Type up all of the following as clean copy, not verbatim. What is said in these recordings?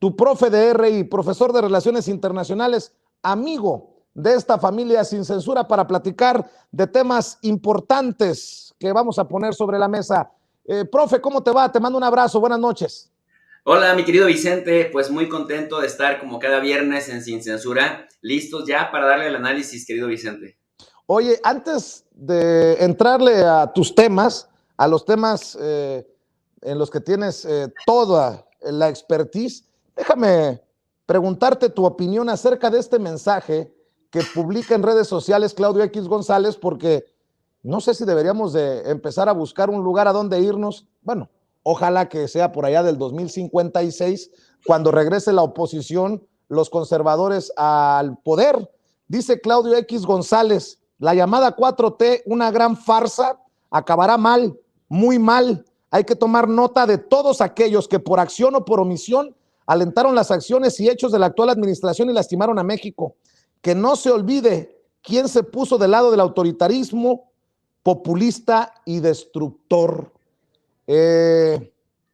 tu profe de RI, profesor de Relaciones Internacionales, amigo de esta familia Sin Censura, para platicar de temas importantes que vamos a poner sobre la mesa. Profe, ¿cómo te va? Te mando un abrazo, buenas noches. Hola, mi querido Vicente, pues muy contento de estar como cada viernes en Sin Censura, listos ya para darle el análisis, querido Vicente. Oye, antes de entrarle a tus temas, a los temas en los que tienes toda la expertise, déjame preguntarte tu opinión acerca de este mensaje que publica en redes sociales Claudio X González, porque no sé si deberíamos de empezar a buscar un lugar a donde irnos. Bueno, ojalá que sea por allá del 2056, cuando regrese la oposición, los conservadores al poder. Dice Claudio X González: la llamada 4T, una gran farsa, acabará mal, muy mal. Hay que tomar nota de todos aquellos que por acción o por omisión alentaron las acciones y hechos de la actual administración y lastimaron a México. Que no se olvide quién se puso del lado del autoritarismo populista y destructor.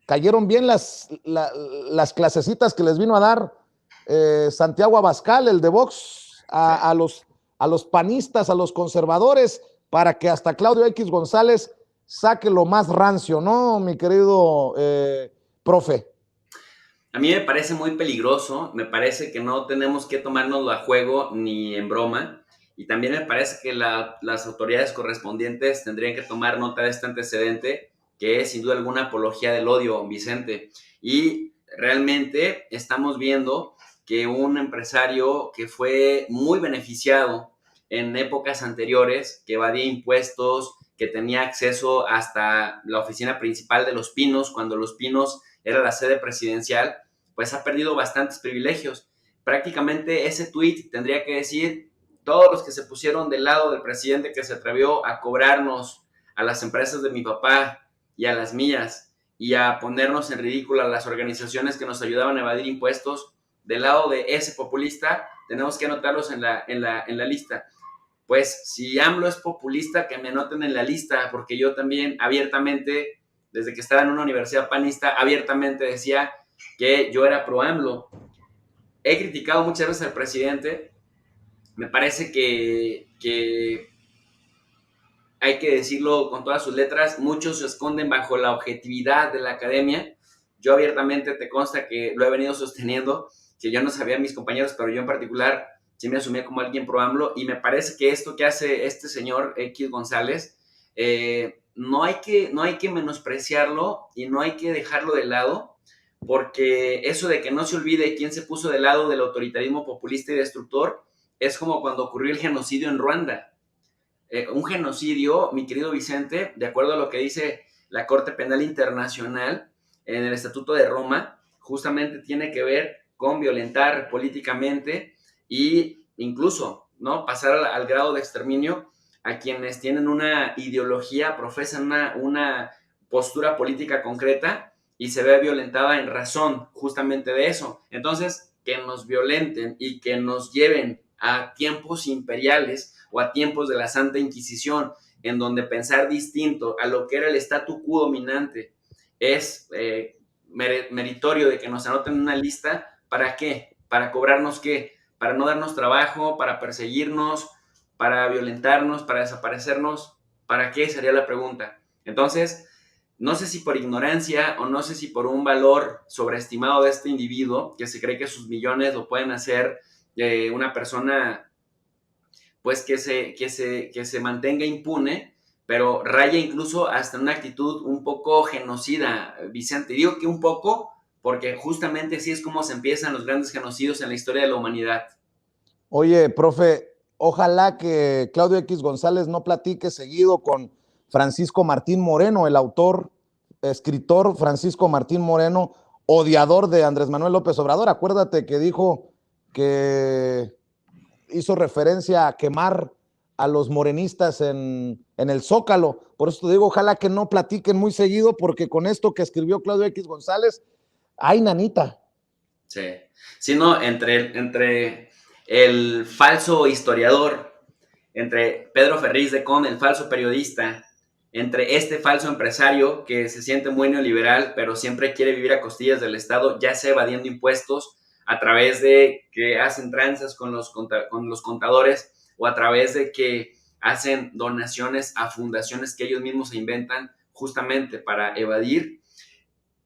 Cayeron bien las clasecitas que les vino a dar Santiago Abascal, el de Vox, a los panistas, a los conservadores, para que hasta Claudio X González saque lo más rancio, ¿no, mi querido profe? A mí me parece muy peligroso, me parece que no tenemos que tomárnoslo a juego ni en broma, y también me parece que las autoridades correspondientes tendrían que tomar nota de este antecedente, que es sin duda alguna apología del odio, Vicente. Y realmente estamos viendo que un empresario que fue muy beneficiado en épocas anteriores, que evadía impuestos, que tenía acceso hasta la oficina principal de Los Pinos, cuando Los Pinos era la sede presidencial, pues ha perdido bastantes privilegios. Prácticamente ese tuit tendría que decir: todos los que se pusieron del lado del presidente que se atrevió a cobrarnos a las empresas de mi papá y a las mías y a ponernos en ridículo a las organizaciones que nos ayudaban a evadir impuestos, del lado de ese populista, tenemos que anotarlos en la lista. Pues si AMLO es populista, que me anoten en la lista, porque yo también abiertamente, desde que estaba en una universidad panista, abiertamente decía que yo era pro AMLO. He criticado muchas veces al presidente, me parece que hay que decirlo con todas sus letras, muchos se esconden bajo la objetividad de la academia. Yo abiertamente te consta que lo he venido sosteniendo, que yo no sabía mis compañeros, pero yo en particular sí me asumía como alguien pro AMLO, y me parece que esto que hace este señor X González, no hay que menospreciarlo y no hay que dejarlo de lado, porque eso de que no se olvide quién se puso del lado del autoritarismo populista y destructor es como cuando ocurrió el genocidio en Ruanda. Un genocidio, mi querido Vicente, de acuerdo a lo que dice la Corte Penal Internacional en el Estatuto de Roma, justamente tiene que ver con violentar políticamente e incluso, ¿no?, pasar al grado de exterminio a quienes tienen una ideología, profesan una postura política concreta y se ve violentada en razón justamente de eso. Entonces, que nos violenten y que nos lleven a tiempos imperiales o a tiempos de la Santa Inquisición, en donde pensar distinto a lo que era el statu quo dominante es meritorio de que nos anoten en una lista. ¿Para qué? ¿Para cobrarnos qué? ¿Para no darnos trabajo? ¿Para perseguirnos? ¿Para violentarnos? ¿Para desaparecernos? ¿Para qué? Sería la pregunta. Entonces, no sé si por ignorancia o no sé si por un valor sobreestimado de este individuo, que se cree que sus millones lo pueden hacer una persona pues que se mantenga impune, pero raya incluso hasta una actitud un poco genocida, Vicente. Digo que un poco porque justamente así es como se empiezan los grandes genocidios en la historia de la humanidad. Oye, profe, ojalá que Claudio X González no platique seguido con Francisco Martín Moreno, el autor, escritor Francisco Martín Moreno, odiador de Andrés Manuel López Obrador. Acuérdate que dijo que hizo referencia a quemar a los morenistas en el Zócalo. Por eso te digo, ojalá que no platiquen muy seguido, porque con esto que escribió Claudio X González, ay, nanita. Sí, sino entre el falso historiador, entre Pedro Ferriz de Con, el falso periodista, entre este falso empresario que se siente muy neoliberal, pero siempre quiere vivir a costillas del Estado, ya sea evadiendo impuestos a través de que hacen tranzas con los contadores o a través de que hacen donaciones a fundaciones que ellos mismos se inventan justamente para evadir.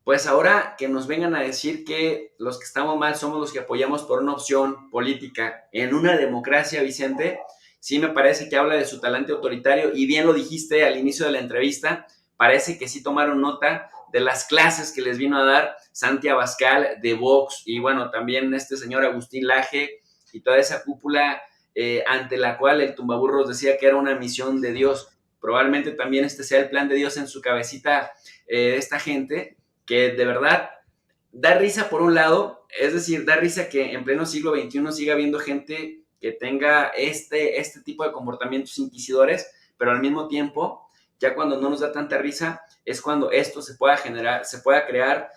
Pues ahora que nos vengan a decir que los que estamos mal somos los que apoyamos por una opción política en una democracia, Vicente, sí me parece que habla de su talante autoritario y bien lo dijiste al inicio de la entrevista, parece que sí tomaron nota de las clases que les vino a dar Santi Abascal de Vox y bueno, también este señor Agustín Laje y toda esa cúpula ante la cual el tumbaburros decía que era una misión de Dios. Probablemente también este sea el plan de Dios en su cabecita de esta gente que de verdad da risa por un lado, es decir, da risa que en pleno siglo XXI siga habiendo gente que tenga este tipo de comportamientos inquisidores, pero al mismo tiempo, ya cuando no nos da tanta risa, es cuando esto se pueda generar, se pueda crear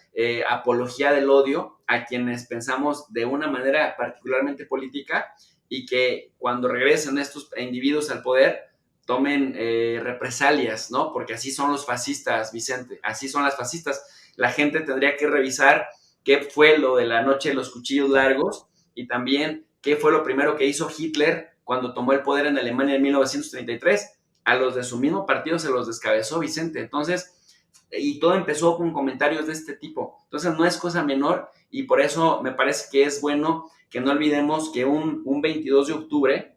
apología del odio a quienes pensamos de una manera particularmente política y que cuando regresen estos individuos al poder tomen represalias, ¿no? Porque así son los fascistas, Vicente, así son las fascistas. La gente tendría que revisar qué fue lo de la noche de los cuchillos largos y también qué fue lo primero que hizo Hitler cuando tomó el poder en Alemania en 1933. A los de su mismo partido se los descabezó, Vicente. Entonces, y todo empezó con comentarios de este tipo. Entonces, no es cosa menor y por eso me parece que es bueno que no olvidemos que un 22 de octubre,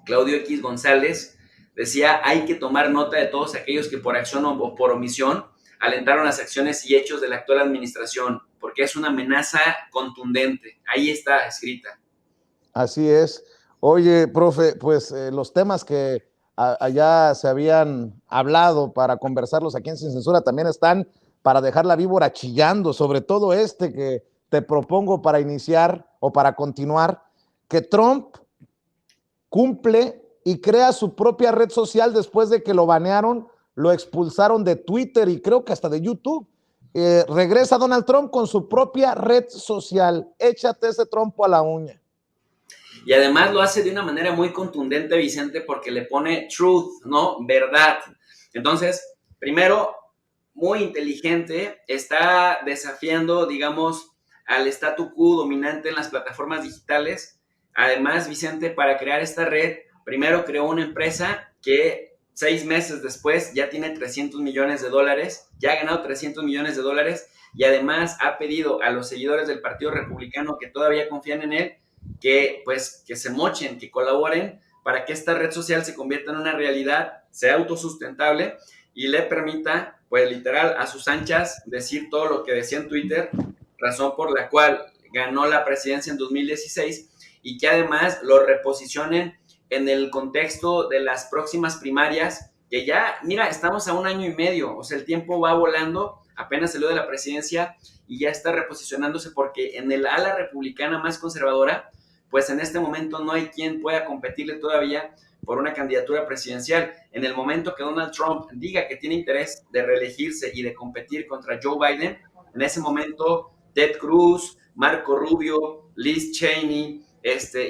Claudio X González decía, hay que tomar nota de todos aquellos que por acción o por omisión alentaron las acciones y hechos de la actual administración, porque es una amenaza contundente. Ahí está escrita. Así es. Oye, profe, pues los temas que allá se habían hablado para conversarlos aquí en Sin Censura también están para dejar la víbora chillando, sobre todo este que te propongo para iniciar o para continuar, que Trump cumple y crea su propia red social después de que lo banearon, lo expulsaron de Twitter y creo que hasta de YouTube. Regresa Donald Trump con su propia red social. Échate ese trompo a la uña. Y además lo hace de una manera muy contundente, Vicente, porque le pone truth, ¿no? Verdad. Entonces, primero, muy inteligente, está desafiando, digamos, al statu quo dominante en las plataformas digitales. Además, Vicente, para crear esta red, primero creó una empresa que 6 meses después ya tiene 300 millones de dólares, ya ha ganado 300 millones de dólares y además ha pedido a los seguidores del Partido Republicano que todavía confían en él que pues que se mochen, que colaboren para que esta red social se convierta en una realidad, sea autosustentable y le permita, pues literal, a sus anchas decir todo lo que decía en Twitter, razón por la cual ganó la presidencia en 2016 y que además lo reposicionen en el contexto de las próximas primarias, que ya, mira, estamos a 1 año y medio, o sea, el tiempo va volando, apenas salió de la presidencia y ya está reposicionándose porque en el ala republicana más conservadora, pues en este momento no hay quien pueda competirle todavía por una candidatura presidencial. En el momento que Donald Trump diga que tiene interés de reelegirse y de competir contra Joe Biden, en ese momento Ted Cruz, Marco Rubio, Liz Cheney,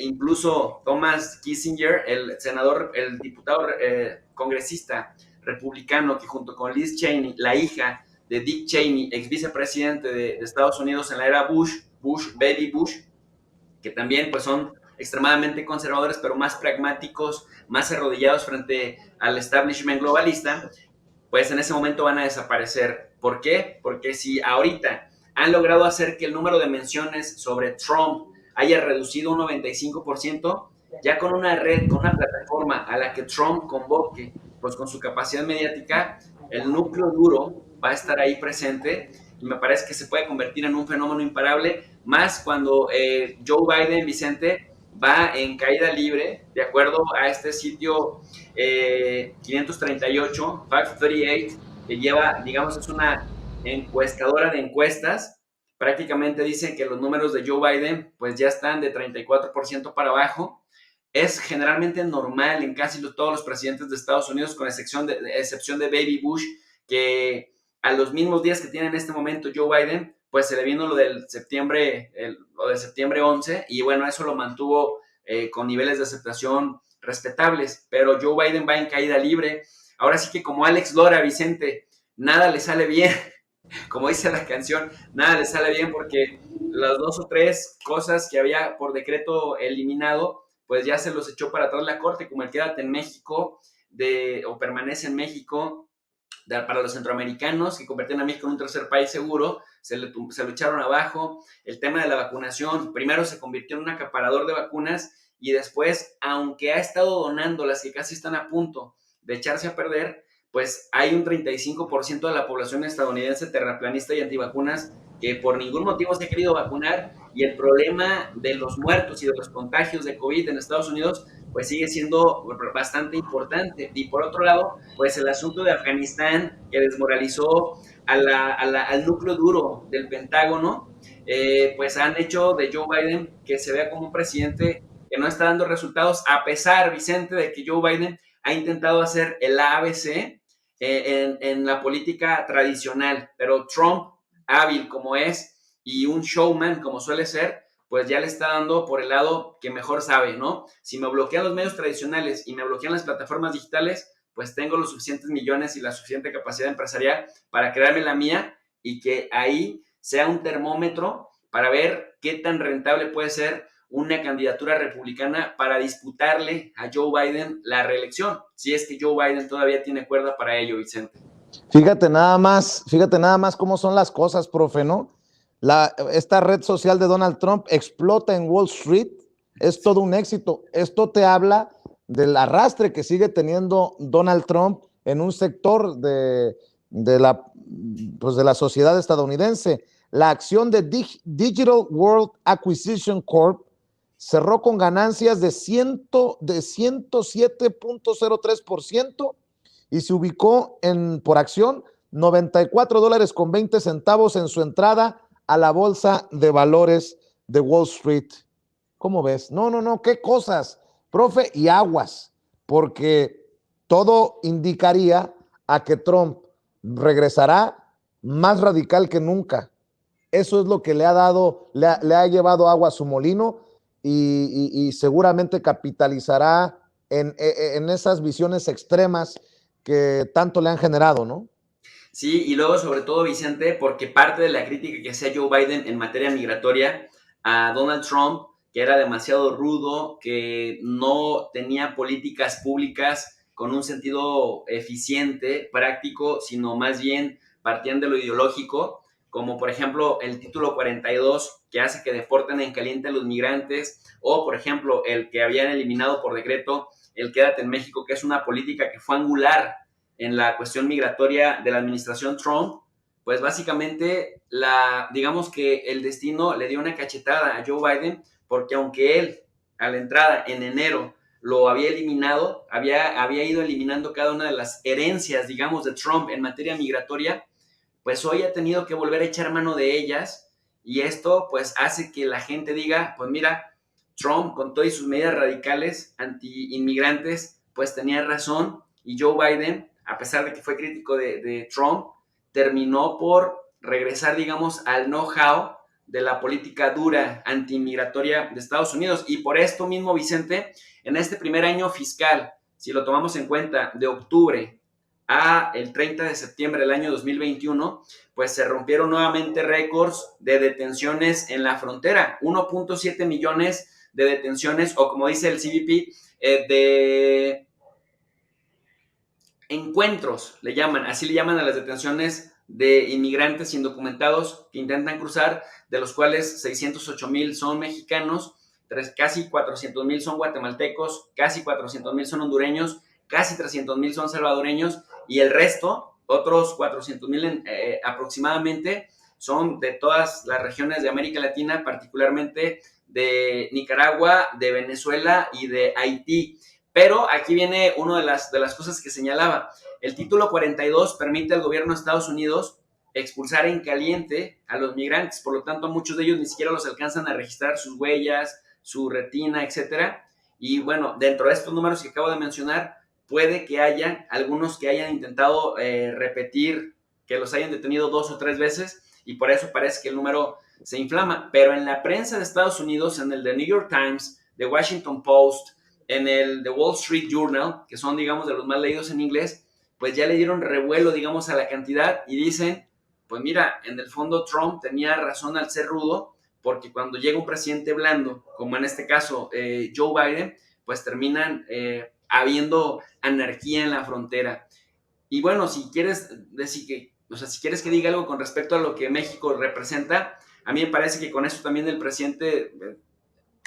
incluso Thomas Kissinger, el senador, el diputado congresista republicano que junto con Liz Cheney, la hija de Dick Cheney, ex vicepresidente de Estados Unidos en la era Baby Bush, que también pues son extremadamente conservadores, pero más pragmáticos, más arrodillados frente al establishment globalista, pues en ese momento van a desaparecer. ¿Por qué? Porque si ahorita han logrado hacer que el número de menciones sobre Trump haya reducido un 95%, ya con una red, con una plataforma a la que Trump convoque, pues con su capacidad mediática, el núcleo duro va a estar ahí presente y me parece que se puede convertir en un fenómeno imparable, más cuando Joe Biden, Vicente, va en caída libre, de acuerdo a este sitio 538, 538, que lleva, digamos, es una encuestadora de encuestas, prácticamente dicen que los números de Joe Biden pues ya están de 34% para abajo. Es generalmente normal en casi todos los presidentes de Estados Unidos, con excepción de Baby Bush, que a los mismos días que tiene en este momento Joe Biden, pues se le vino lo del septiembre 11, y bueno, eso lo mantuvo con niveles de aceptación respetables, pero Joe Biden va en caída libre. ahora sí que como Alex Lora, Vicente, nada le sale bien, como dice la canción, nada le sale bien porque las 2 o 3 cosas que había por decreto eliminado, pues ya se los echó para atrás la corte, como el quédate en México o permanece en México para los centroamericanos, que convertían a México en un tercer país seguro, se lo echaron abajo. El tema de la vacunación, primero se convirtió en un acaparador de vacunas y después, aunque ha estado donando las que casi están a punto de echarse a perder, pues hay un 35% de la población estadounidense terraplanista y antivacunas que por ningún motivo se ha querido vacunar, y el problema de los muertos y de los contagios de COVID en Estados Unidos pues sigue siendo bastante importante. Y por otro lado, pues el asunto de Afganistán, que desmoralizó al núcleo duro del Pentágono, pues han hecho de Joe Biden que se vea como un presidente que no está dando resultados, a pesar, Vicente, de que Joe Biden ha intentado hacer el ABC en la política tradicional, pero Trump, hábil como es y un showman como suele ser, pues ya le está dando por el lado que mejor sabe, ¿no? Si me bloquean los medios tradicionales y me bloquean las plataformas digitales, pues tengo los suficientes millones y la suficiente capacidad empresarial para crearme la mía, y que ahí sea un termómetro para ver qué tan rentable puede ser una candidatura republicana para disputarle a Joe Biden la reelección, si es que Joe Biden todavía tiene cuerda para ello, Vicente. Fíjate nada más cómo son las cosas, profe, ¿no? Esta red social de Donald Trump explota en Wall Street, es todo un éxito. Esto te habla del arrastre que sigue teniendo Donald Trump en un sector pues de la sociedad estadounidense. La acción de Digital World Acquisition Corp cerró con ganancias de 107.03% y se ubicó por acción $94.20 en su entrada a la bolsa de valores de Wall Street. ¿Cómo ves? No, qué cosas, profe, y aguas, porque todo indicaría a que Trump regresará más radical que nunca. Eso es lo que le ha llevado agua a su molino, y seguramente capitalizará en esas visiones extremas que tanto le han generado, ¿no? Sí, y luego sobre todo, Vicente, porque parte de la crítica que hacía Joe Biden en materia migratoria a Donald Trump, que era demasiado rudo, que no tenía políticas públicas con un sentido eficiente, práctico, sino más bien partían de lo ideológico, como por ejemplo el título 42, que hace que deporten en caliente a los migrantes, o por ejemplo el que habían eliminado por decreto el Quédate en México, que es una política que fue angular en la cuestión migratoria de la administración Trump. Pues básicamente digamos que el destino le dio una cachetada a Joe Biden, porque aunque él a la entrada en enero lo había eliminado, había ido eliminando cada una de las herencias, digamos, de Trump en materia migratoria, pues hoy ha tenido que volver a echar mano de ellas, y esto pues hace que la gente diga, pues mira, Trump con todas sus medidas radicales anti-inmigrantes, pues tenía razón, y Joe Biden, a pesar de que fue crítico de Trump, terminó por regresar, digamos, al know-how de la política dura anti-inmigratoria de Estados Unidos. Y por esto mismo, Vicente, en este primer año fiscal, si lo tomamos en cuenta, de octubre a el 30 de septiembre del año 2021, pues se rompieron nuevamente récords de detenciones en la frontera, 1.7 millones de detenciones, o como dice el CBP, de encuentros, así le llaman a las detenciones de inmigrantes indocumentados que intentan cruzar, de los cuales 608,000 son mexicanos, casi 400,000 son guatemaltecos, casi 400,000 son hondureños, casi 300,000 son salvadoreños, y el resto, otros 400,000 aproximadamente, son de todas las regiones de América Latina, particularmente de Nicaragua, de Venezuela y de Haití. Pero aquí viene una de las cosas que señalaba. El título 42 permite al gobierno de Estados Unidos expulsar en caliente a los migrantes, por lo tanto muchos de ellos ni siquiera los alcanzan a registrar sus huellas, su retina, etcétera. Y bueno, dentro de estos números que acabo de mencionar, puede que haya algunos que hayan intentado repetir, que los hayan detenido 2 o 3 veces, y por eso parece que el número se inflama. Pero en la prensa de Estados Unidos, en el The New York Times, The Washington Post, en el The Wall Street Journal, que son, digamos, de los más leídos en inglés, pues ya le dieron revuelo, digamos, a la cantidad y dicen, pues mira, en el fondo Trump tenía razón al ser rudo, porque cuando llega un presidente blando, como en este caso Joe Biden, pues terminan habiendo anarquía en la frontera. Y bueno, si quieres decir que, o sea, si quieres que diga algo con respecto a lo que México representa, a mí me parece que con eso también el presidente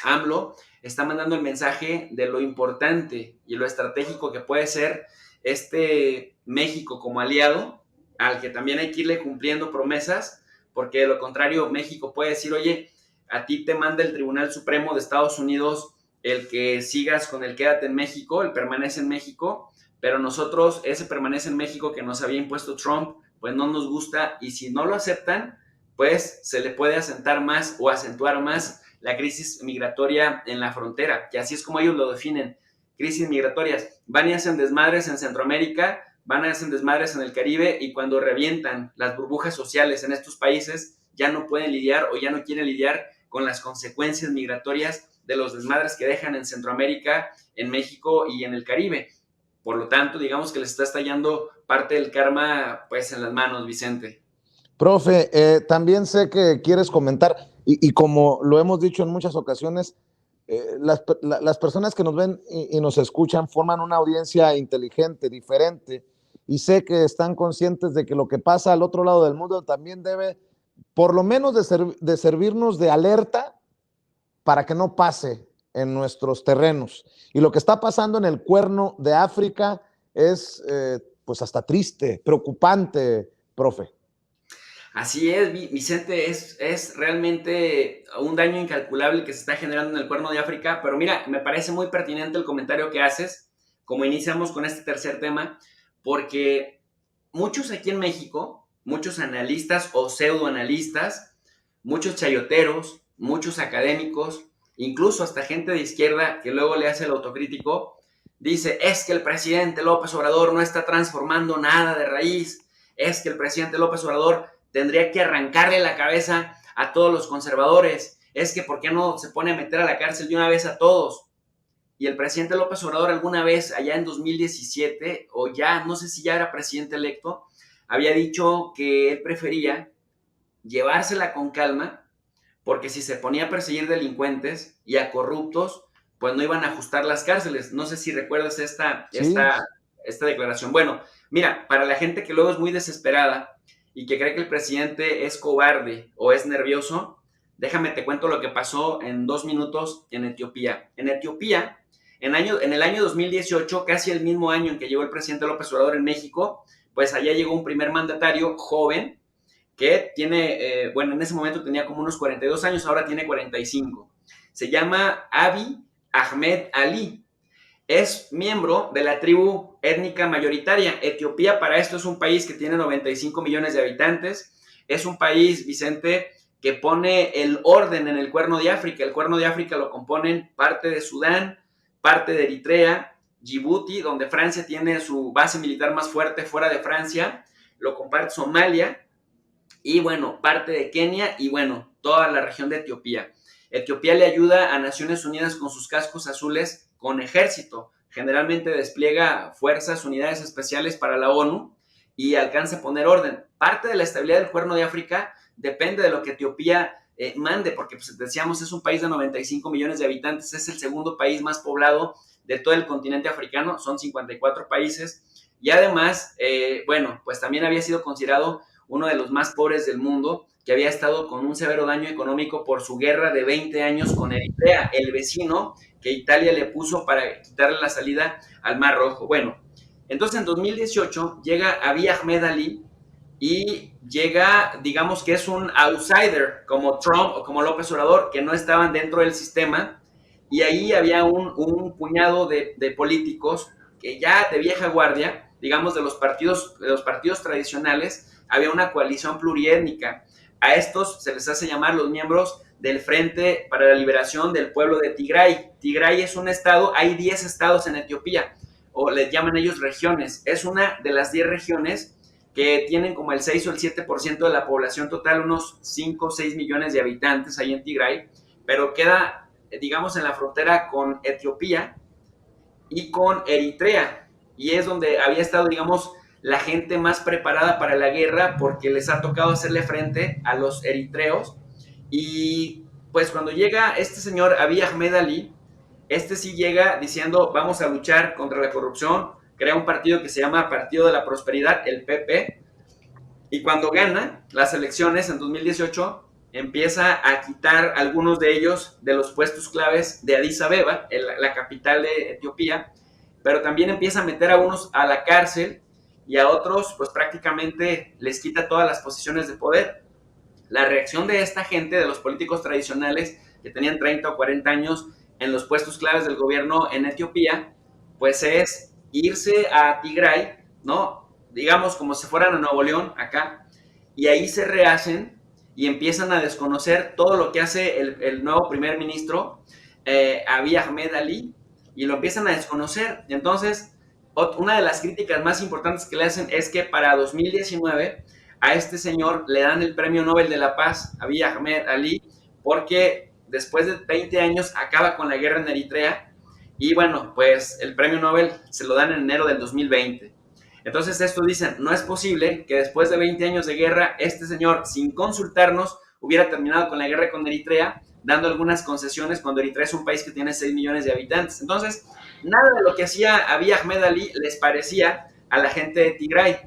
AMLO está mandando el mensaje de lo importante y lo estratégico que puede ser este México como aliado, al que también hay que irle cumpliendo promesas, porque de lo contrario México puede decir, oye, a ti te manda el Tribunal Supremo de Estados Unidos el que sigas con el quédate en México, el permanece en México, pero nosotros ese permanece en México que nos había impuesto Trump, pues no nos gusta y si no lo aceptan, pues se le puede asentar más o acentuar más la crisis migratoria en la frontera, que así es como ellos lo definen, crisis migratorias. Van y hacen desmadres en Centroamérica, van y hacen desmadres en el Caribe y cuando revientan las burbujas sociales en estos países, ya no pueden lidiar o ya no quieren lidiar con las consecuencias migratorias de los desmadres que dejan en Centroamérica, en México y en el Caribe. Por lo tanto, digamos que les está estallando parte del karma pues en las manos, Vicente. Profe, también sé que quieres comentar, y como lo hemos dicho en muchas ocasiones, las personas que nos ven y nos escuchan forman una audiencia inteligente, diferente, y sé que están conscientes de que lo que pasa al otro lado del mundo también debe, por lo menos, de servirnos de alerta para que no pase en nuestros terrenos. Y lo que está pasando en el Cuerno de África es, pues, hasta triste, preocupante, profe. Así es, Vicente, es realmente un daño incalculable que se está generando en el Cuerno de África, pero mira, me parece muy pertinente el comentario que haces, como iniciamos con este tercer tema, porque muchos aquí en México, muchos analistas o pseudoanalistas, muchos chayoteros, muchos académicos, incluso hasta gente de izquierda que luego le hace el autocrítico, dice, es que el presidente López Obrador no está transformando nada de raíz, es que el presidente López Obrador tendría que arrancarle la cabeza a todos los conservadores, es que ¿por qué no se pone a meter a la cárcel de una vez a todos? Y el presidente López Obrador alguna vez, allá en 2017, o ya, no sé si ya era presidente electo, había dicho que él prefería llevársela con calma, porque si se ponía a perseguir delincuentes y a corruptos, pues no iban a ajustar las cárceles. No sé si recuerdas Sí, esta declaración. Bueno, mira, para la gente que luego es muy desesperada y que cree que el presidente es cobarde o es nervioso, déjame te cuento lo que pasó en 2 minutos en Etiopía. En Etiopía, en el año 2018, casi el mismo año en que llegó el presidente López Obrador en México, pues allá llegó un primer mandatario joven que tiene, bueno, en ese momento tenía como unos 42 años, ahora tiene 45. Se llama Abiy Ahmed Ali. Es miembro de la tribu étnica mayoritaria. Etiopía para esto es un país que tiene 95 millones de habitantes. Es un país, Vicente, que pone el orden en el Cuerno de África. El Cuerno de África lo componen parte de Sudán, parte de Eritrea, Djibouti, donde Francia tiene su base militar más fuerte fuera de Francia, lo comparte Somalia, y bueno, parte de Kenia y bueno, toda la región de Etiopía. Etiopía le ayuda a Naciones Unidas con sus cascos azules con ejército. Generalmente despliega fuerzas, unidades especiales para la ONU y alcanza a poner orden. Parte de la estabilidad del Cuerno de África depende de lo que Etiopía mande, porque pues, decíamos es un país de 95 millones de habitantes, es el segundo país más poblado de todo el continente africano, son 54 países y además, bueno, pues también había sido considerado uno de los más pobres del mundo, que había estado con un severo daño económico por su guerra de 20 años con Eritrea, el vecino que Italia le puso para quitarle la salida al Mar Rojo. Bueno, entonces en 2018 llega Abiy Ahmed Ali y llega, digamos que es un outsider, como Trump o como López Obrador, que no estaban dentro del sistema, y ahí había un puñado de políticos que ya de vieja guardia, digamos de los partidos tradicionales, había una coalición pluriétnica. A estos se les hace llamar los miembros del Frente para la Liberación del Pueblo de Tigray. Tigray es un estado, hay 10 estados en Etiopía, o les llaman ellos regiones. Es una de las 10 regiones que tienen como el 6 o el 7% de la población total, unos 5 o 6 millones de habitantes ahí en Tigray, pero queda, digamos, en la frontera con Etiopía y con Eritrea, y es donde había estado, digamos, la gente más preparada para la guerra porque les ha tocado hacerle frente a los eritreos. Y pues cuando llega este señor Abiy Ahmed Ali, este sí llega diciendo vamos a luchar contra la corrupción, crea un partido que se llama Partido de la Prosperidad, el PP, y cuando gana las elecciones en 2018 empieza a quitar algunos de ellos de los puestos claves de Addis Abeba, la capital de Etiopía, pero también empieza a meter a unos a la cárcel y a otros pues prácticamente les quita todas las posiciones de poder. La reacción de esta gente, de los políticos tradicionales que tenían 30 o 40 años en los puestos claves del gobierno en Etiopía, pues es irse a Tigray, ¿no? Digamos como si fueran a Nuevo León, acá, y ahí se rehacen y empiezan a desconocer todo lo que hace el nuevo primer ministro, Abiy Ahmed Ali, y lo empiezan a desconocer. Entonces, una de las críticas más importantes que le hacen es que para 2019 a este señor le dan el premio Nobel de la Paz, Abiy Ahmed Ali, porque después de 20 años acaba con la guerra en Eritrea y bueno, pues el premio Nobel se lo dan en enero del 2020. Entonces esto dicen, no es posible que después de 20 años de guerra, este señor, sin consultarnos, hubiera terminado con la guerra con Eritrea, dando algunas concesiones cuando Eritrea es un país que tiene 6 millones de habitantes. Entonces, nada de lo que hacía Abiy Ahmed Ali les parecía a la gente de Tigray.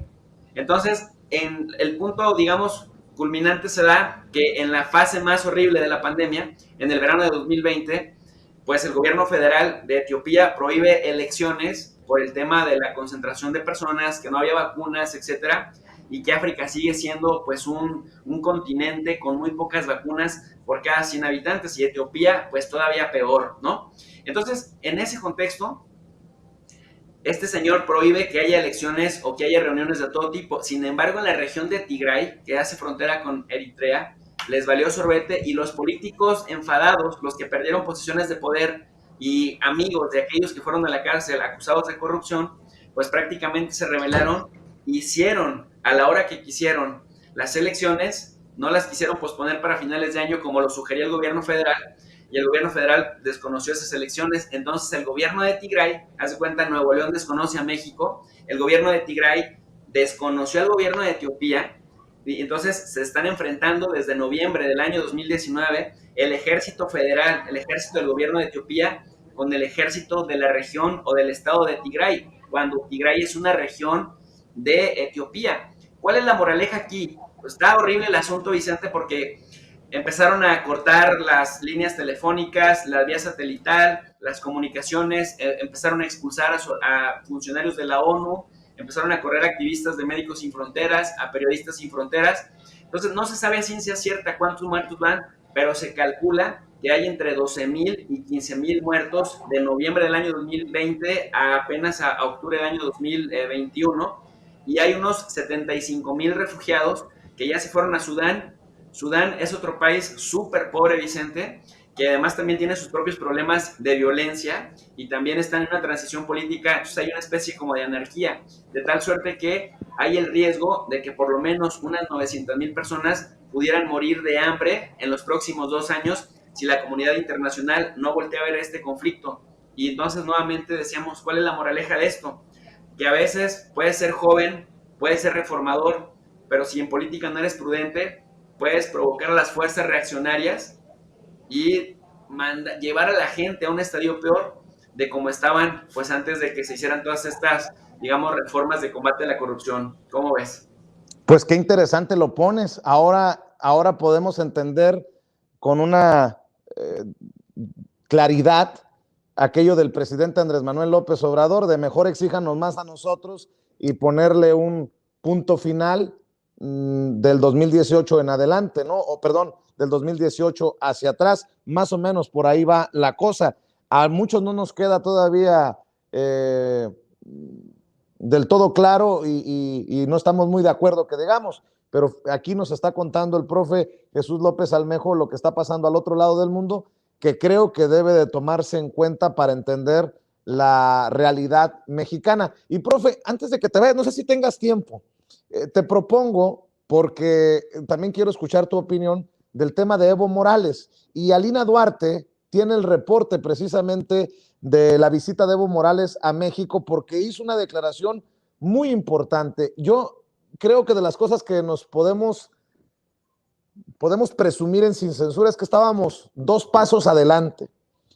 Entonces, en el punto, digamos, culminante se da que en la fase más horrible de la pandemia, en el verano de 2020, pues el gobierno federal de Etiopía prohíbe elecciones por el tema de la concentración de personas, que no había vacunas, etcétera, y que África sigue siendo pues un continente con muy pocas vacunas por cada 100 habitantes y Etiopía pues todavía peor, ¿no? Entonces, en ese contexto, este señor prohíbe que haya elecciones o que haya reuniones de todo tipo. Sin embargo, en la región de Tigray, que hace frontera con Eritrea, les valió sorbete y los políticos enfadados, los que perdieron posiciones de poder y amigos de aquellos que fueron a la cárcel acusados de corrupción, pues prácticamente se rebelaron, hicieron a la hora que quisieron las elecciones, no las quisieron posponer para finales de año como lo sugería el gobierno federal, y el gobierno federal desconoció esas elecciones. Entonces el gobierno de Tigray, hace cuenta, Nuevo León desconoce a México, el gobierno de Tigray desconoció al gobierno de Etiopía, y entonces se están enfrentando desde noviembre del año 2019 el ejército federal, el ejército del gobierno de Etiopía con el ejército de la región o del estado de Tigray, cuando Tigray es una región de Etiopía. ¿Cuál es la moraleja aquí? Pues está horrible el asunto, Vicente, porque empezaron a cortar las líneas telefónicas, la vía satelital, las comunicaciones, empezaron a expulsar a funcionarios de la ONU, empezaron a correr activistas de Médicos Sin Fronteras, a Periodistas Sin Fronteras. Entonces no se sabe a ciencia cierta cuántos muertos van, pero se calcula que hay entre 12,000 y 15,000 muertos de noviembre del año 2020 a apenas a octubre del año 2021, y hay unos 75,000 refugiados que ya se fueron a Sudán. Sudán es otro país súper pobre, Vicente, que además también tiene sus propios problemas de violencia y también está en una transición política, entonces hay una especie como de anarquía, de tal suerte que hay el riesgo de que por lo menos unas 900,000 personas pudieran morir de hambre en los próximos 2 años si la comunidad internacional no voltea a ver este conflicto. Y entonces nuevamente decíamos, ¿cuál es la moraleja de esto? Que a veces puedes ser joven, puedes ser reformador, pero si en política no eres prudente, puedes provocar a las fuerzas reaccionarias y llevar a la gente a un estadio peor de como estaban pues antes de que se hicieran todas estas, digamos, reformas de combate a la corrupción. ¿Cómo ves? Pues qué interesante lo pones. Ahora podemos entender con una claridad aquello del presidente Andrés Manuel López Obrador de mejor exíjanos más a nosotros y ponerle un punto final del 2018 en adelante, ¿no? O perdón, del 2018 hacia atrás, más o menos por ahí va la cosa. A muchos no nos queda todavía del todo claro y no estamos muy de acuerdo que digamos, pero aquí nos está contando el profe Jesús López Almejo lo que está pasando al otro lado del mundo, que creo que debe de tomarse en cuenta para entender la realidad mexicana. Y profe, antes de que te vayas, no sé si tengas tiempo, te propongo, porque también quiero escuchar tu opinión del tema de Evo Morales. Y Alina Duarte tiene el reporte precisamente de la visita de Evo Morales a México porque hizo una declaración muy importante. Yo creo que de las cosas que nos podemos presumir en Sin Censura es que estábamos 2 pasos adelante.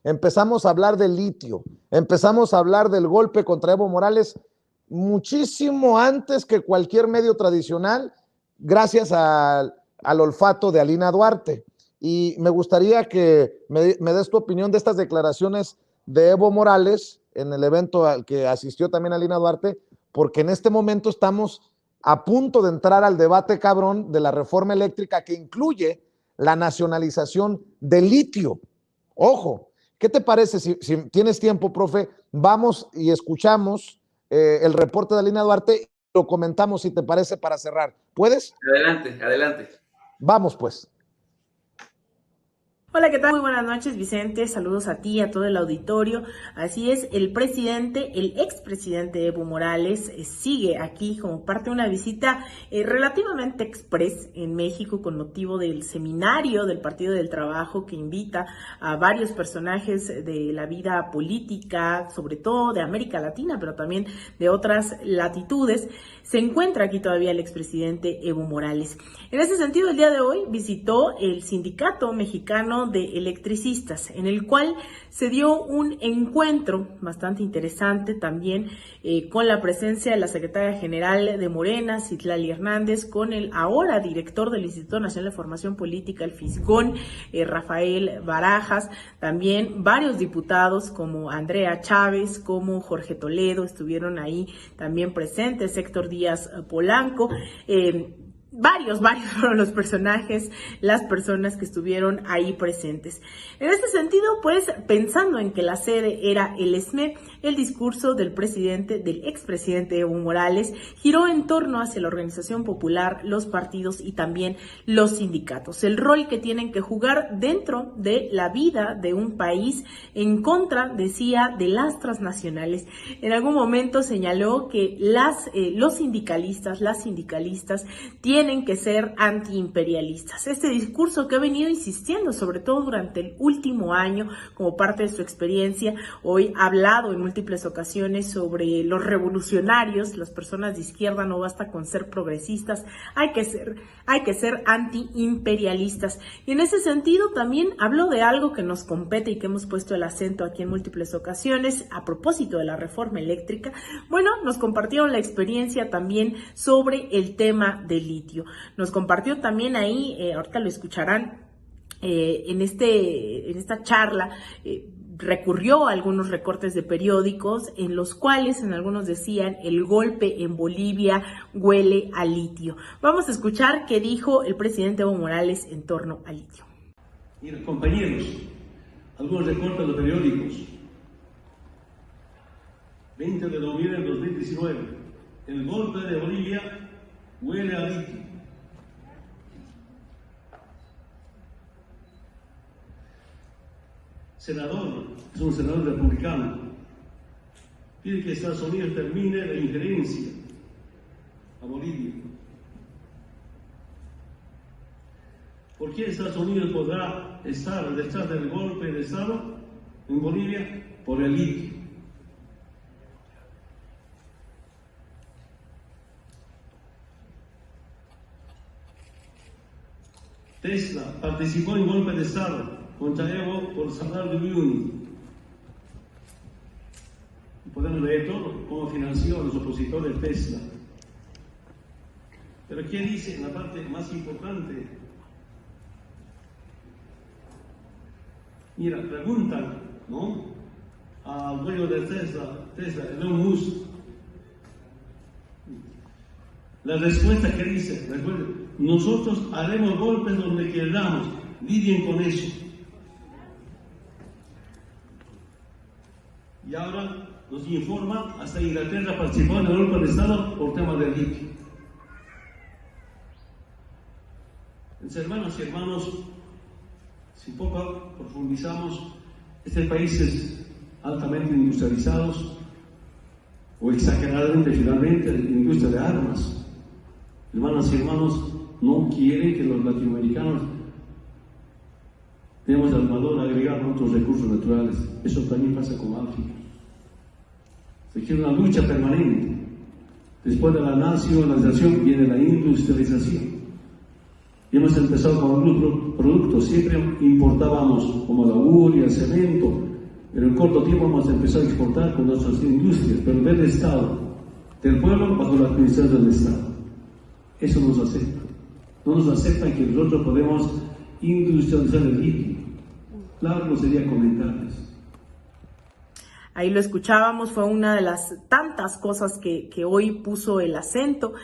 Empezamos a hablar del litio, empezamos a hablar del golpe contra Evo Morales muchísimo antes que cualquier medio tradicional, gracias al olfato de Alina Duarte. Y me gustaría que me des tu opinión de estas declaraciones de Evo Morales en el evento al que asistió también Alina Duarte, porque en este momento estamos a punto de entrar al debate cabrón de la reforma eléctrica que incluye la nacionalización del litio. Ojo, ¿qué te parece si tienes tiempo, profe? Vamos y escuchamos el reporte de Alina Duarte y lo comentamos, si te parece, para cerrar. ¿Puedes? Adelante, adelante. Vamos, pues. Hola, ¿qué tal? Muy buenas noches, Vicente. Saludos a ti, a todo el auditorio. Así es, el expresidente Evo Morales sigue aquí como parte de una visita relativamente express en México con motivo del seminario del Partido del Trabajo que invita a varios personajes de la vida política, sobre todo de América Latina, pero también de otras latitudes. Se encuentra aquí todavía el expresidente Evo Morales. En ese sentido, el día de hoy visitó el Sindicato Mexicano de Electricistas, en el cual se dio un encuentro bastante interesante también con la presencia de la secretaria general de Morena, Citlali Hernández, con el ahora director del Instituto Nacional de Formación Política, el Fisgón, Rafael Barajas, también varios diputados como Andrea Chávez, como Jorge Toledo, estuvieron ahí también presentes, Héctor Díaz Polanco, varios fueron los personajes, las personas que estuvieron ahí presentes. En este sentido, pues, pensando en que la sede era el ESME, el discurso del expresidente Evo Morales giró en torno hacia la organización popular, los partidos y también los sindicatos. El rol que tienen que jugar dentro de la vida de un país en contra, decía, de las transnacionales. En algún momento señaló que los sindicalistas, las sindicalistas, tienen que ser antiimperialistas. Este discurso que ha venido insistiendo, sobre todo durante el último año, como parte de su experiencia, hoy ha hablado en múltiples ocasiones sobre los revolucionarios, las personas de izquierda, no basta con ser progresistas, hay que ser antiimperialistas. Y en ese sentido también habló de algo que nos compete y que hemos puesto el acento aquí en múltiples ocasiones, a propósito de la reforma eléctrica. Bueno, nos compartieron la experiencia también sobre el tema del litio. Nos compartió también ahí, ahorita lo escucharán, en esta charla, recurrió a algunos recortes de periódicos en los cuales en algunos decían el golpe en Bolivia huele a litio. Vamos a escuchar qué dijo el presidente Evo Morales en torno al litio. Mira, compañeros, algunos recortes de periódicos. 20 de noviembre de 2019, el golpe de Bolivia huele a litio. Senador, es un senador republicano, pide que Estados Unidos termine la injerencia a Bolivia. ¿Por qué Estados Unidos podrá estar detrás del golpe de Estado en Bolivia? Por el litio. Tesla participó en golpe de Estado contra Evo por salario mínimo. Podemos leer todo cómo financió a los opositores Tesla. Pero ¿qué dice en la parte más importante? Mira, preguntan, ¿no?, al dueño de Tesla, Elon Musk. La respuesta que dice, nosotros haremos golpes donde queramos, lidien con eso. Y ahora nos informa, hasta Inglaterra participó en el golpe de Estado por temas de litio. Mis hermanos y hermanos, si poco profundizamos, este país es altamente industrializados, o exageradamente finalmente, la industria de armas. Hermanas y hermanos, no quieren que los latinoamericanos tengamos el valor agregado a otros recursos naturales. Eso también pasa con África. Se quiere una lucha permanente. Después de la nacionalización viene la industrialización. Y hemos empezado con algunos productos, siempre importábamos como la urea, el cemento, pero en corto tiempo hemos empezado a exportar con nuestras industrias, pero del Estado, del pueblo bajo la administración del Estado. Eso nos acepta. No nos aceptan que nosotros podemos industrializar el litio. Largo sería comentarles. Ahí lo escuchábamos, fue una de las tantas cosas que hoy puso el acento,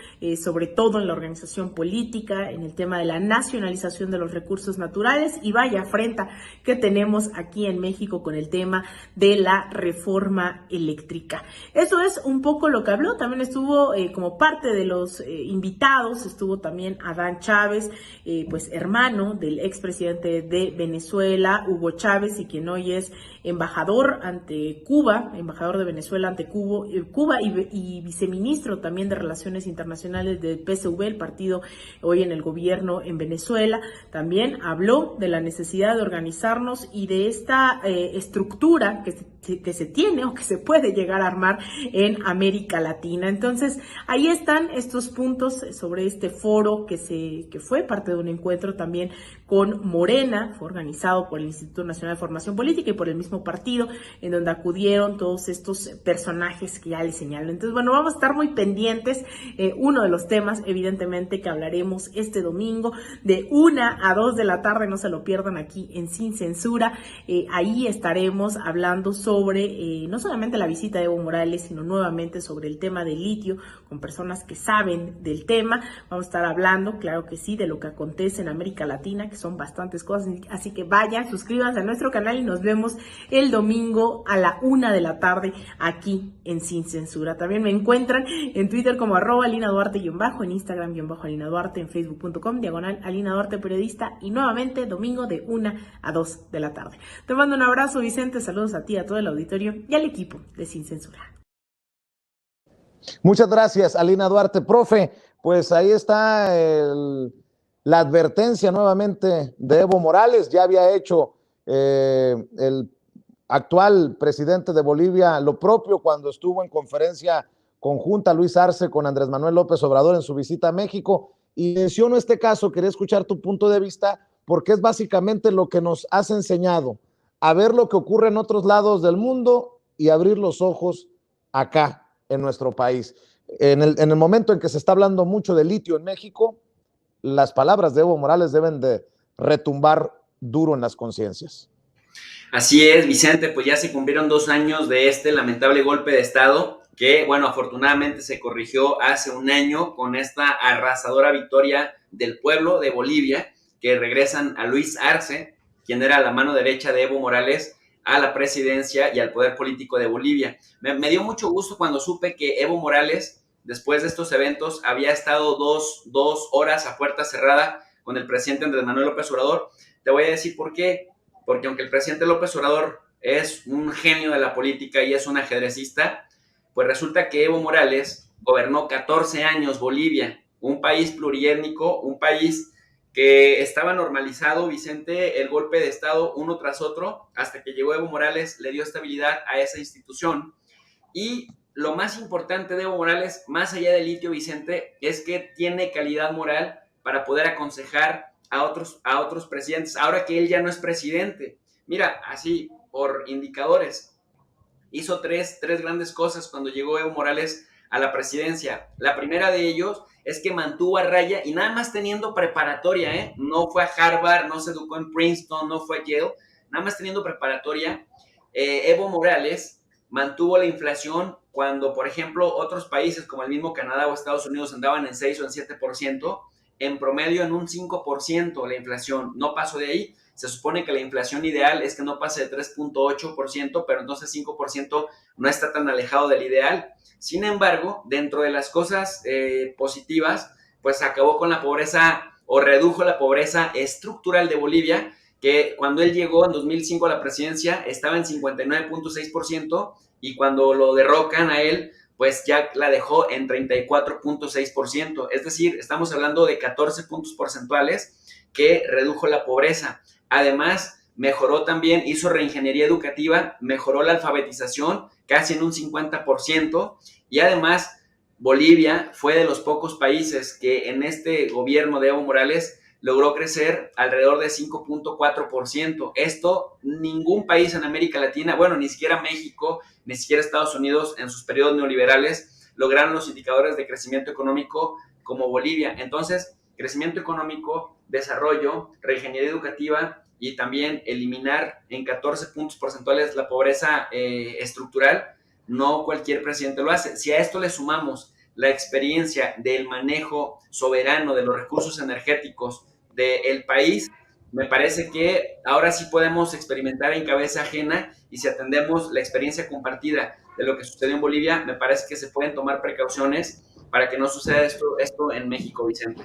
sobre todo en la organización política, en el tema de la nacionalización de los recursos naturales, y vaya afrenta que tenemos aquí en México con el tema de la reforma eléctrica. Eso es un poco lo que habló. También estuvo como parte de los invitados, estuvo también Adán Chávez, pues hermano del expresidente de Venezuela, Hugo Chávez, y quien hoy es embajador ante Cuba, embajador de Venezuela ante Cuba y viceministro también de Relaciones Internacionales del PSV, el partido hoy en el gobierno en Venezuela. También habló de la necesidad de organizarnos y de esta estructura que se tiene o que se puede llegar a armar en América Latina. Entonces, ahí están estos puntos sobre este foro que fue parte de un encuentro también con Morena, fue organizado por el Instituto Nacional de Formación Política y por el mismo partido, en donde acudieron todos estos personajes que ya les señalo. Entonces, bueno, vamos a estar muy pendientes. Uno de los temas, evidentemente, que hablaremos este domingo de 1 a 2 de la tarde, no se lo pierdan aquí en Sin Censura. Ahí estaremos hablando sobre no solamente la visita de Evo Morales, sino nuevamente sobre el tema del litio, con personas que saben del tema. Vamos a estar hablando, claro que sí, de lo que acontece en América Latina, que son bastantes cosas, así que vayan, suscríbanse a nuestro canal y nos vemos el domingo a la 1 de la tarde aquí en Sin Censura. También me encuentran en Twitter como @AlinaDuarte_, en Instagram @AlinaDuarte, en Facebook.com/Alina Duarte Periodista, y nuevamente domingo de 1 a 2 de la tarde. Te mando un abrazo, Vicente, saludos a ti, a todo el auditorio y al equipo de Sin Censura. Muchas gracias, Alina Duarte. Profe, pues ahí está la advertencia nuevamente de Evo Morales. Ya había hecho el actual presidente de Bolivia lo propio cuando estuvo en conferencia conjunta Luis Arce con Andrés Manuel López Obrador en su visita a México. Y menciono este caso, quería escuchar tu punto de vista, porque es básicamente lo que nos has enseñado, a ver lo que ocurre en otros lados del mundo y abrir los ojos acá en nuestro país. En el momento en que se está hablando mucho de litio en México, las palabras de Evo Morales deben de retumbar duro en las conciencias. Así es, Vicente, pues ya se cumplieron 2 años de este lamentable golpe de Estado que, bueno, afortunadamente se corrigió hace 1 año con esta arrasadora victoria del pueblo de Bolivia, que regresan a Luis Arce, quien era la mano derecha de Evo Morales, a la presidencia y al poder político de Bolivia. Me dio mucho gusto cuando supe que Evo Morales, después de estos eventos, había estado dos horas a puerta cerrada con el presidente Andrés Manuel López Obrador. Te voy a decir por qué. Porque aunque el presidente López Obrador es un genio de la política y es un ajedrecista, pues resulta que Evo Morales gobernó 14 años Bolivia, un país pluriétnico, un país que estaba normalizado, Vicente, el golpe de Estado uno tras otro, hasta que llegó Evo Morales, le dio estabilidad a esa institución. Y lo más importante de Evo Morales, más allá del litio, Vicente, es que tiene calidad moral para poder aconsejar a otros presidentes, ahora que él ya no es presidente. Mira, así, por indicadores, hizo tres grandes cosas cuando llegó Evo Morales a la presidencia. La primera de ellos es que mantuvo a raya, y nada más teniendo preparatoria, no fue a Harvard, no se educó en Princeton, no fue a Yale, nada más teniendo preparatoria, Evo Morales mantuvo la inflación cuando, por ejemplo, otros países como el mismo Canadá o Estados Unidos andaban en 6 o en 7%, en promedio en un 5% la inflación, no pasó de ahí. Se supone que la inflación ideal es que no pase de 3.8%, pero entonces 5% no está tan alejado del ideal. Sin embargo, dentro de las cosas positivas, pues acabó con la pobreza o redujo la pobreza estructural de Bolivia, que cuando él llegó en 2005 a la presidencia estaba en 59.6%, y cuando lo derrocan a él, pues ya la dejó en 34.6%. Es decir, estamos hablando de 14 puntos porcentuales que redujo la pobreza. Además, mejoró también, hizo reingeniería educativa, mejoró la alfabetización casi en un 50%, y además Bolivia fue de los pocos países que en este gobierno de Evo Morales logró crecer alrededor de 5.4%. Esto ningún país en América Latina, bueno, ni siquiera México, ni siquiera Estados Unidos en sus periodos neoliberales lograron los indicadores de crecimiento económico como Bolivia. Entonces, crecimiento económico, desarrollo, reingeniería educativa y también eliminar en 14 puntos porcentuales la pobreza estructural, no cualquier presidente lo hace. Si a esto le sumamos la experiencia del manejo soberano de los recursos energéticos del país, me parece que ahora sí podemos experimentar en cabeza ajena, y si atendemos la experiencia compartida de lo que sucedió en Bolivia, me parece que se pueden tomar precauciones para que no suceda esto en México, Vicente.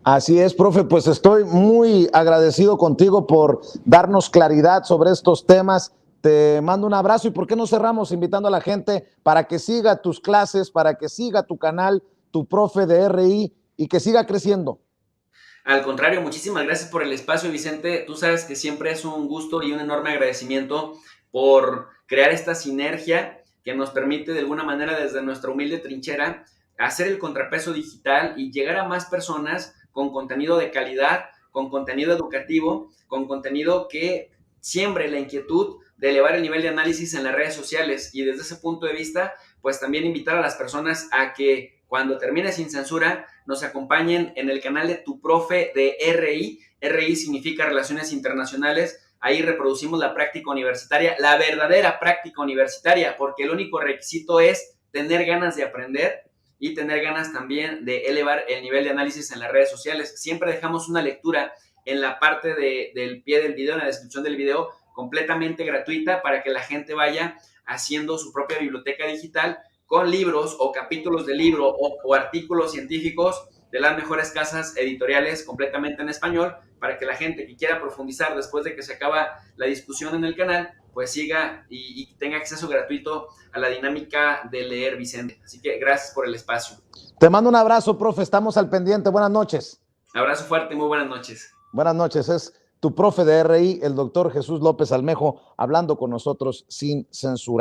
Así es, profe, pues estoy muy agradecido contigo por darnos claridad sobre estos temas. Te mando un abrazo y ¿por qué no cerramos invitando a la gente para que siga tus clases, para que siga tu canal, tu profe de RI y que siga creciendo? Al contrario, muchísimas gracias por el espacio, Vicente. Tú sabes que siempre es un gusto y un enorme agradecimiento por crear esta sinergia que nos permite de alguna manera desde nuestra humilde trinchera hacer el contrapeso digital y llegar a más personas con contenido de calidad, con contenido educativo, con contenido que siembre la inquietud de elevar el nivel de análisis en las redes sociales. Y desde ese punto de vista, pues también invitar a las personas a que cuando termine Sin Censura nos acompañen en el canal de Tu Profe de RI. RI significa Relaciones Internacionales. Ahí reproducimos la práctica universitaria, la verdadera práctica universitaria, porque el único requisito es tener ganas de aprender y tener ganas también de elevar el nivel de análisis en las redes sociales. Siempre dejamos una lectura en la parte del pie del video, en la descripción del video, completamente gratuita para que la gente vaya haciendo su propia biblioteca digital con libros o capítulos de libro o artículos científicos de las mejores casas editoriales completamente en español, para que la gente que quiera profundizar después de que se acaba la discusión en el canal, pues siga y tenga acceso gratuito a la dinámica de leer, Vicente. Así que gracias por el espacio. Te mando un abrazo, profe, estamos al pendiente. Buenas noches. Abrazo fuerte, muy buenas noches. Buenas noches, es tu profe de RI, el doctor Jesús López Almejo, hablando con nosotros sin censura.